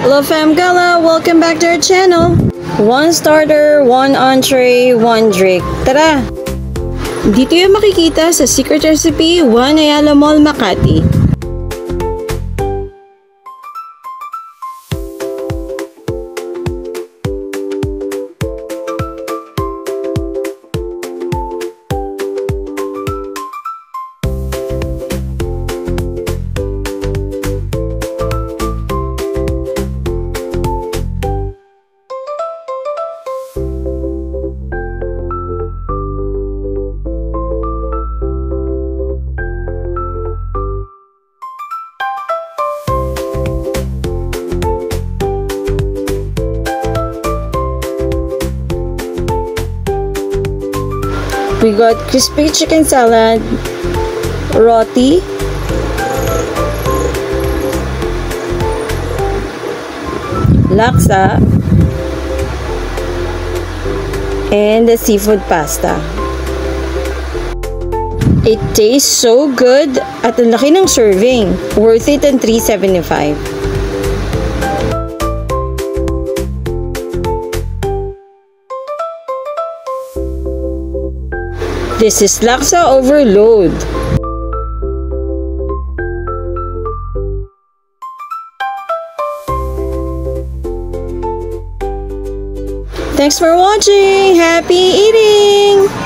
Hello fam gala, welcome back to our channel. One starter, one entree, one drink. Tara! Dito yung makikita sa Secret Recipe 1 Ayala Mall, Makati. We got crispy chicken salad, roti, laksa, and the seafood pasta. It tastes so good at ang laki ng serving. Worth it and $3.75. This is Laksa Overload. Thanks for watching. Happy eating!